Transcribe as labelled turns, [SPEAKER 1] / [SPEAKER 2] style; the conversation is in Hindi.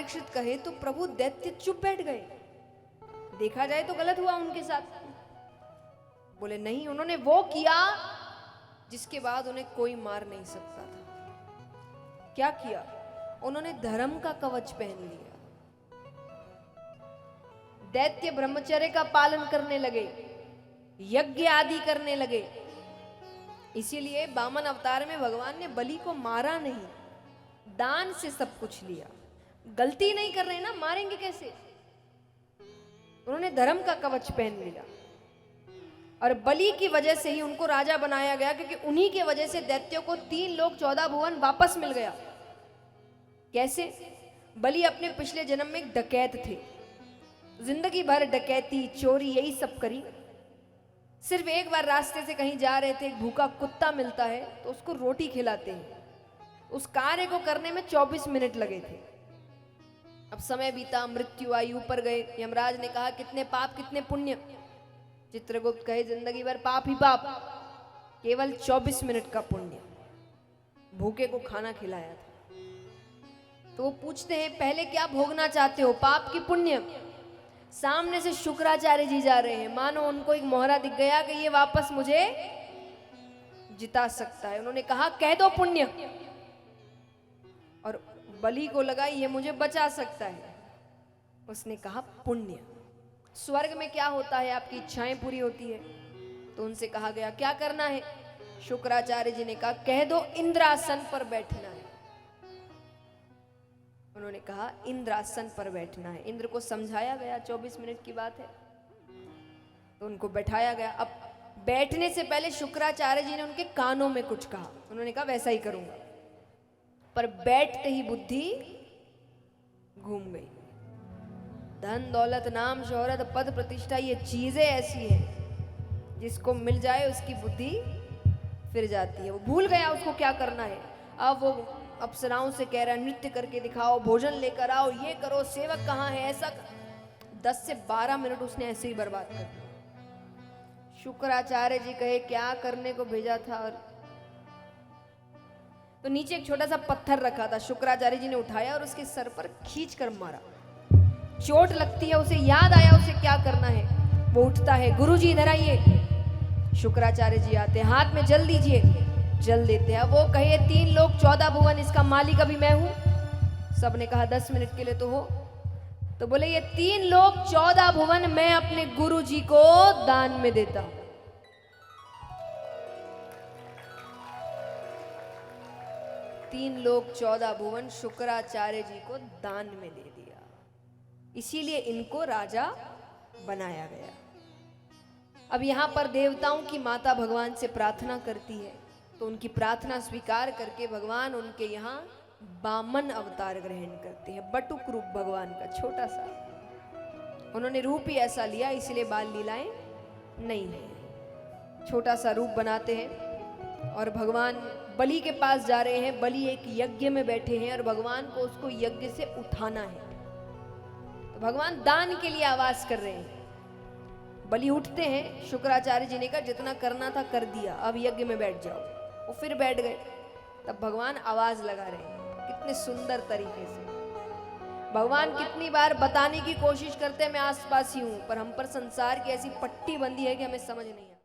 [SPEAKER 1] परीक्षित कहे तो प्रभु दैत्य चुप बैठ गए। देखा जाए तो गलत हुआ उनके साथ। बोले नहीं, उन्होंने वो किया जिसके बाद उन्हें कोई मार नहीं सकता था। क्या किया? उन्होंने धर्म का कवच पहन लिया। दैत्य ब्रह्मचर्य का पालन करने लगे, यज्ञ आदि करने लगे। इसीलिए वामन अवतार में भगवान ने बलि को मारा नहीं, दान से सब कुछ लिया। गलती नहीं कर रहे ना, मारेंगे कैसे? उन्होंने धर्म का कवच पहन लिया और बलि की वजह से ही उनको राजा बनाया गया, क्योंकि उन्हीं के वजह से दैत्यों को 3 लोक 14 भुवन वापस मिल गया। कैसे? बलि अपने पिछले जन्म में एक डकैत थे, जिंदगी भर डकैती चोरी यही सब करी। सिर्फ एक बार रास्ते से कहीं जा रहे थे, एक भूखा कुत्ता मिलता है तो उसको रोटी खिलाते हैं। उस कार्य को करने में 24 मिनट लगे थे। अब समय बीता, मृत्यु आई, ऊपर गए। यमराज ने कहा कितने पाप कितने पुण्य? चित्रगुप्त कहे जिंदगी भर पाप ही पाप, केवल 24 मिनट का पुण्य। भूखे को खाना खिलाया था। तो वो पूछते हैं पहले क्या भोगना चाहते हो, पाप की पुण्य? सामने से शुक्राचार्य जी जा रहे हैं, मानो उनको एक मोहरा दिख गया कि ये वापस मुझे जिता सकता है। उन्होंने कहा कह दो पुण्य, और बलि को लगा ये मुझे बचा सकता है। उसने कहा पुण्य। स्वर्ग में क्या होता है? आपकी इच्छाएं पूरी होती है। तो उनसे कहा गया क्या करना है? शुक्राचार्य जी ने कहा कह दो इंद्रासन पर बैठना है। उन्होंने कहा इंद्रासन पर बैठना है। इंद्र को समझाया गया, 24 मिनट की बात है, तो उनको बैठाया गया। अब बैठने से पहले शुक्राचार्य जी ने उनके कानों में कुछ कहा। उन्होंने कहा वैसा ही करूंगा, पर बैठते ही बुद्धि घूम गई। धन दौलत नाम शोहरत पद प्रतिष्ठा ये चीजें ऐसी है जिसको मिल जाए उसकी बुद्धि फिर जाती है। वो भूल गया उसको क्या करना है। अब वो अप्सराओं से कह रहा है नृत्य करके दिखाओ, भोजन लेकर आओ, ये करो, सेवक कहाँ है, ऐसा 10 से 12 मिनट उसने ऐसे ही बर्बाद कर दिया। शुक्राचार्य जी कहे क्या करने को भेजा था? और तो नीचे एक छोटा सा पत्थर रखा था, शुक्राचार्य जी ने उठाया और उसके सर पर खींच कर मारा। चोट लगती है, उसे याद आया उसे क्या करना है। वो उठता है, गुरुजी इधर आइए। शुक्राचार्य जी आते हैं, हाथ में जल दीजिए। जल देते हैं। वो कहे 3 लोक 14 भुवन, इसका मालिक अभी मैं हूं। सबने कहा 10 मिनट के लिए तो हो। तो बोले ये 3 लोक 14 भुवन मैं अपने गुरुजी को दान में देता हूं। 3 लोक 14 भुवन शुक्राचार्य जी को दान में दे दिया। इसीलिए इनको राजा बनाया गया। अब यहां पर देवताओं की माता भगवान से प्रार्थना करती है, तो उनकी प्रार्थना स्वीकार करके भगवान उनके यहाँ वामन अवतार ग्रहण करते हैं। बटुक रूप भगवान का छोटा सा, उन्होंने रूप ही ऐसा लिया, इसलिए बाल लीलाएं नहीं है। छोटा सा रूप बनाते हैं और भगवान बलि के पास जा रहे हैं। बलि एक यज्ञ में बैठे हैं और भगवान को उसको यज्ञ से उठाना है। तो भगवान दान के लिए आवाज कर रहे हैं। बलि उठते हैं। शुक्राचार्य जी ने कहा जितना करना था कर दिया, अब यज्ञ में बैठ जाओ। वो फिर बैठ गए। तब भगवान आवाज लगा रहे हैं, कितने सुंदर तरीके से। भगवान कितनी बार बताने की कोशिश करते हैं मैं आसपास ही हूं, पर हम पर संसार की ऐसी पट्टी बंदी है कि हमें समझ नहीं आता।